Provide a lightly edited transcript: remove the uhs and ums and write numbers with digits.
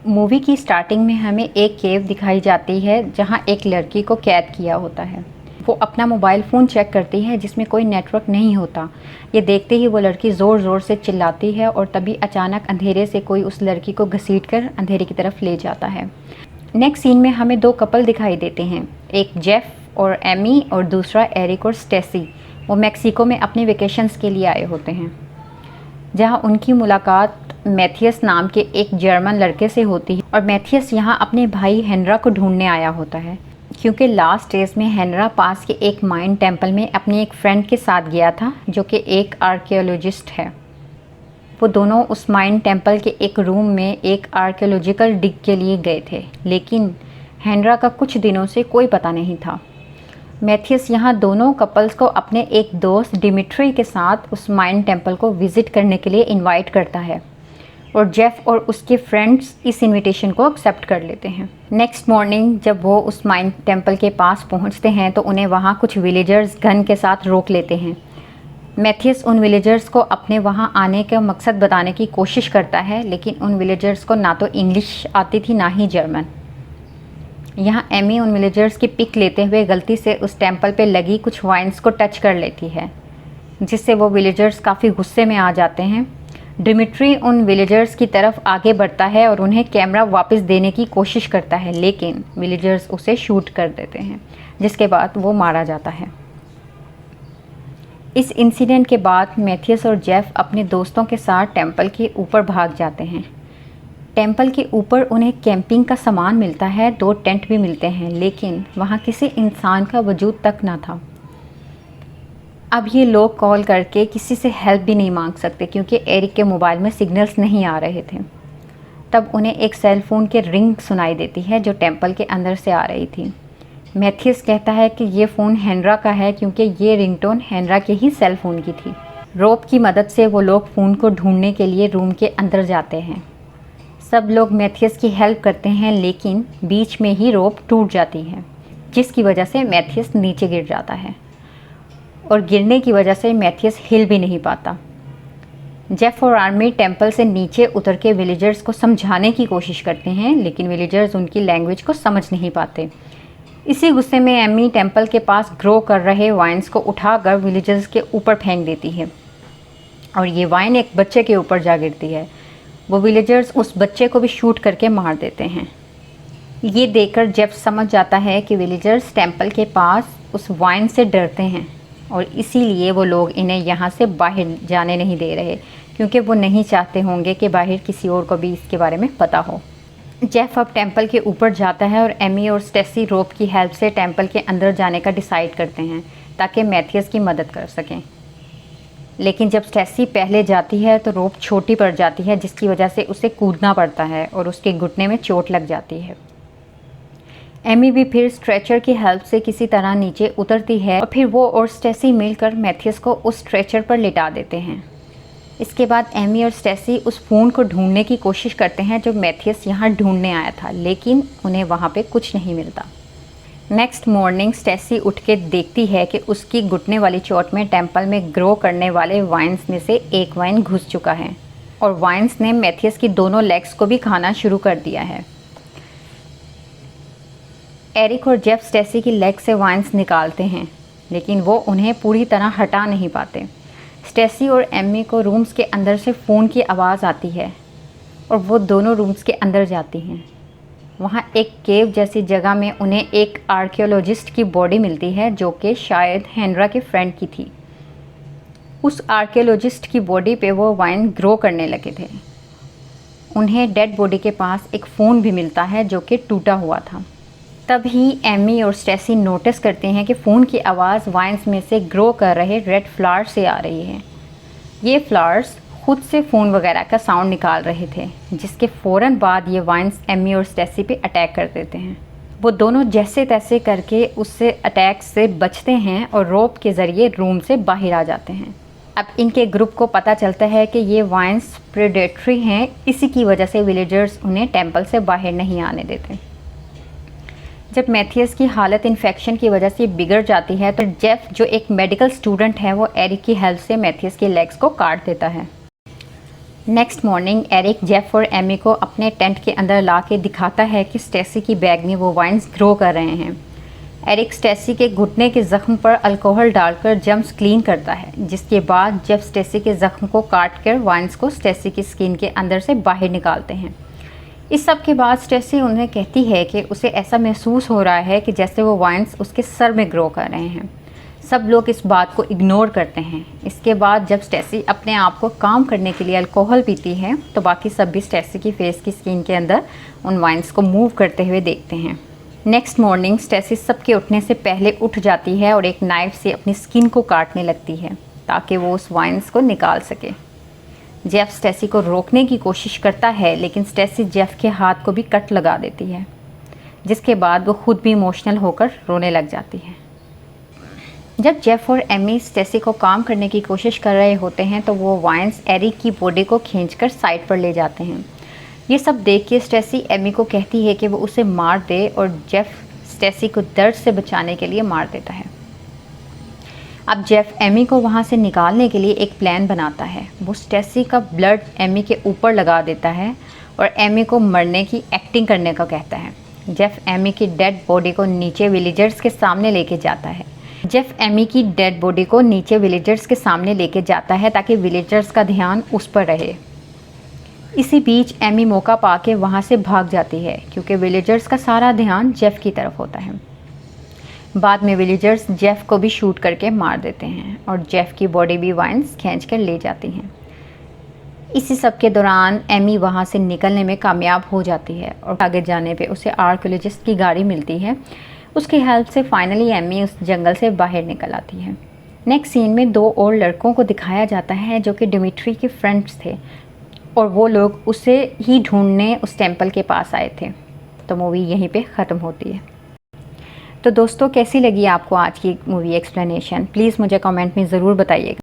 Movie की starting में हमें एक केव दिखाई जाती है जहां एक लड़की को कैद किया होता है। वो अपना मोबाइल फ़ोन चेक करती है जिसमें कोई नेटवर्क नहीं होता। ये देखते ही वो लड़की ज़ोर ज़ोर से चिल्लाती है और तभी अचानक अंधेरे से कोई उस लड़की को घसीटकर अंधेरे की तरफ ले जाता है। नेक्स्ट सीन में हमें दो कपल दिखाई देते हैं, एक जेफ और एमी और दूसरा एरिक और स्टेसी। वो मेक्सिको में अपने वेकेशंस के लिए आए होते हैं, जहां उनकी मुलाकात मैथियस नाम के एक जर्मन लड़के से होती है। और मैथियस यहाँ अपने भाई हेनरा को ढूंढने आया होता है, क्योंकि लास्ट डेज में हेनरा पास के एक माइन टेम्पल में अपनी एक फ्रेंड के साथ गया था जो कि एक आर्कियोलॉजिस्ट है। वो दोनों उस माइन टेम्पल के एक रूम में एक आर्कियोलॉजिकल डिग के लिए गए थे, लेकिन हेनरा का कुछ दिनों से कोई पता नहीं था। मैथियस यहाँ दोनों कपल्स को अपने एक दोस्त डिमिट्री के साथ उस माइन टेम्पल को विज़िट करने के लिए इनवाइट करता है और जेफ और उसके फ्रेंड्स इस इनविटेशन को एक्सेप्ट कर लेते हैं। नेक्स्ट मॉर्निंग जब वो उस माइन टेम्पल के पास पहुँचते हैं तो उन्हें वहाँ कुछ विलेजर्स गन के साथ रोक लेते हैं। मैथियस उन विलेजर्स को अपने वहाँ आने का मकसद बताने की कोशिश करता है, लेकिन उन विलेजर्स को ना तो इंग्लिश आती थी ना ही जर्मन। यहाँ एमी उन विलेजर्स की पिक लेते हुए गलती से उस टेम्पल पे लगी कुछ वाइन्स को टच कर लेती है, जिससे वो विलेजर्स काफ़ी गुस्से में आ जाते हैं। डिमिट्री उन विलेजर्स की तरफ आगे बढ़ता है और उन्हें कैमरा वापस देने की कोशिश करता है, लेकिन विलेजर्स उसे शूट कर देते हैं, जिसके बाद वो मारा जाता है। इस इंसिडेंट के बाद मैथियस और जेफ अपने दोस्तों के साथ टेम्पल के ऊपर भाग जाते हैं। टेम्पल के ऊपर उन्हें कैंपिंग का सामान मिलता है, 2 टेंट भी मिलते हैं, लेकिन वहाँ किसी इंसान का वजूद तक ना था। अब ये लोग कॉल करके किसी से हेल्प भी नहीं मांग सकते क्योंकि एरिक के मोबाइल में सिग्नल्स नहीं आ रहे थे। तब उन्हें एक सेल फ़ोन की रिंग सुनाई देती है जो टेम्पल के अंदर से आ रही थी। मैथियस कहता है कि ये फ़ोन हेनरा का है क्योंकि ये रिंगटोन हेनरा के ही सेल फ़ोन की थी। रोप की मदद से वो लोग फ़ोन को ढूंढने के लिए रूम के अंदर जाते हैं। सब लोग मैथियस की हेल्प करते हैं, लेकिन बीच में ही रोप टूट जाती है, जिसकी वजह से मैथियस नीचे गिर जाता है और गिरने की वजह से मैथियस हिल भी नहीं पाता। जेफ और आर्मी टेम्पल से नीचे उतर के विलेजर्स को समझाने की कोशिश करते हैं, लेकिन विलेजर्स उनकी लैंग्वेज को समझ नहीं पाते। इसी गुस्से में एमी टेम्पल के पास ग्रो कर रहे वाइन्स को उठाकर विलेजर्स के ऊपर फेंक देती है और ये वाइन एक बच्चे के ऊपर जा गिरती है। वो विलेजर्स उस बच्चे को भी शूट करके मार देते हैं। ये देखकर जेफ समझ जाता है कि विलेजर्स टेम्पल के पास उस वाइन से डरते हैं और इसीलिए वो लोग इन्हें यहाँ से बाहर जाने नहीं दे रहे, क्योंकि वो नहीं चाहते होंगे कि बाहर किसी और को भी इसके बारे में पता हो। जेफ अब टेम्पल के ऊपर जाता है और एमी और स्टेसी रोप की हेल्प से टेम्पल के अंदर जाने का डिसाइड करते हैं ताकि मैथियस की मदद कर सकें। लेकिन जब स्टेसी पहले जाती है तो रोप छोटी पड़ जाती है, जिसकी वजह से उसे कूदना पड़ता है और उसके घुटने में चोट लग जाती है। एमी भी फिर स्ट्रेचर की हेल्प से किसी तरह नीचे उतरती है और फिर वो और स्टेसी मिलकर मैथियस को उस स्ट्रेचर पर लिटा देते हैं। इसके बाद एमी और स्टेसी उस फ़ोन को ढूंढने की कोशिश करते हैं जो मैथियस यहाँ ढूंढने आया था, लेकिन उन्हें वहाँ पे कुछ नहीं मिलता। नेक्स्ट मॉर्निंग स्टेसी उठ के देखती है कि उसकी घुटने वाली चोट में टेम्पल में ग्रो करने वाले वाइन्स में से एक वाइन घुस चुका है और वाइन्स ने मैथियस की दोनों लेग्स को भी खाना शुरू कर दिया है। एरिक और जेफ स्टेसी की लेग से वाइन्स निकालते हैं, लेकिन वो उन्हें पूरी तरह हटा नहीं पाते। स्टेसी और एमी को रूम्स के अंदर से फ़ोन की आवाज़ आती है और वो दोनों रूम्स के अंदर जाती हैं। वहाँ एक केव जैसी जगह में उन्हें एक आर्कियोलॉजिस्ट की बॉडी मिलती है जो कि शायद हेनरा के फ्रेंड की थी। उस आर्कियोलॉजिस्ट की बॉडी पे वो वाइन ग्रो करने लगे थे। उन्हें डेड बॉडी के पास एक फ़ोन भी मिलता है जो कि टूटा हुआ था। तभी एमी और स्टेसी नोटिस करते हैं कि फ़ोन की आवाज़ वाइन्स में से ग्रो कर रहे रेड फ्लावर से आ रही है। ये फ्लावर्स खुद से फ़ोन वगैरह का साउंड निकाल रहे थे, जिसके फ़ौरन बाद ये वाइन्स एमी और स्टेसी पे अटैक कर देते हैं। वो दोनों जैसे तैसे करके उससे अटैक से बचते हैं और रोप के ज़रिए रूम से बाहर आ जाते हैं। अब इनके ग्रुप को पता चलता है कि ये वाइन्स प्रेडेटरी हैं, इसी की वजह से विलेजर्स उन्हें टेम्पल से बाहर नहीं आने देते। जब मैथियस की हालत इन्फेक्शन की वजह से बिगड़ जाती है तो जेफ जो एक मेडिकल स्टूडेंट है वो एरिक की हेल्प से मैथियस की लेग्स को काट देता है। नेक्स्ट मॉर्निंग एरिक जेफ और एमी को अपने टेंट के अंदर ला के दिखाता है कि स्टेसी की बैग में वो वाइन्स ग्रो कर रहे हैं। एरिक स्टेसी के घुटने के ज़ख्म पर अल्कोहल डालकर जम्स क्लीन करता है, जिसके बाद जेफ स्टेसी के ज़ख्म को काट कर वाइन्स को स्टेसी की स्किन के अंदर से बाहर निकालते हैं। इस सब के बाद स्टेसी उन्हें कहती है कि उसे ऐसा महसूस हो रहा है कि जैसे वो वाइन्स उसके सर में ग्रो कर रहे हैं। सब लोग इस बात को इग्नोर करते हैं। इसके बाद जब स्टेसी अपने आप को काम करने के लिए अल्कोहल पीती है तो बाकी सब भी स्टेसी की फेस की स्किन के अंदर उन वाइन्स को मूव करते हुए देखते हैं। नेक्स्ट मॉर्निंग स्टेसी सबके उठने से पहले उठ जाती है और एक नाइफ से अपनी स्किन को काटने लगती है ताकि वो उस वाइन्स को निकाल सके। जेफ स्टेसी को रोकने की कोशिश करता है, लेकिन स्टेसी जेफ के हाथ को भी कट लगा देती है, जिसके बाद वो खुद भी इमोशनल होकर रोने लग जाती है। जब जेफ और एमी स्टेसी को काम करने की कोशिश कर रहे होते हैं तो वो वाइन्स एरिक की बॉडी को खींचकर साइड पर ले जाते हैं। ये सब देख के स्टेसी एमी को कहती है कि वो उसे मार दे और जेफ स्टेसी को दर्द से बचाने के लिए मार देता है। अब जेफ एमी को वहाँ से निकालने के लिए एक प्लान बनाता है। वो स्टेसी का ब्लड एमी के ऊपर लगा देता है और एमी को मरने की एक्टिंग करने का कहता है। जेफ एमी की डेड बॉडी को नीचे विलेजर्स के सामने लेके जाता है। जेफ एमी की डेड बॉडी को नीचे विलेजर्स के सामने लेके जाता है ताकि विलेजर्स का ध्यान उस पर रहे। इसी बीच एमी मौका पाके वहाँ से भाग जाती है क्योंकि विलेजर्स का सारा ध्यान जेफ की तरफ होता है। बाद में विलेजर्स जेफ को भी शूट करके मार देते हैं और जेफ की बॉडी भी वाइन्स खींच कर ले जाती हैं। इसी सब के दौरान एमी वहाँ से निकलने में कामयाब हो जाती है और आगे जाने पे उसे आर्कियोलॉजिस्ट की गाड़ी मिलती है। उसकी हेल्प से फाइनली एमी उस जंगल से बाहर निकल आती है। नेक्स्ट सीन में 2 और लड़कों को दिखाया जाता है जो कि डिमिट्री के फ्रेंड्स थे और वो लोग उसे ही ढूंढने उस टेंपल के पास आए थे। तो मूवी यहीं पे ख़त्म होती है। तो दोस्तों, कैसी लगी आपको आज की मूवी एक्सप्लेनेशन? प्लीज़ मुझे कमेंट में ज़रूर बताइएगा।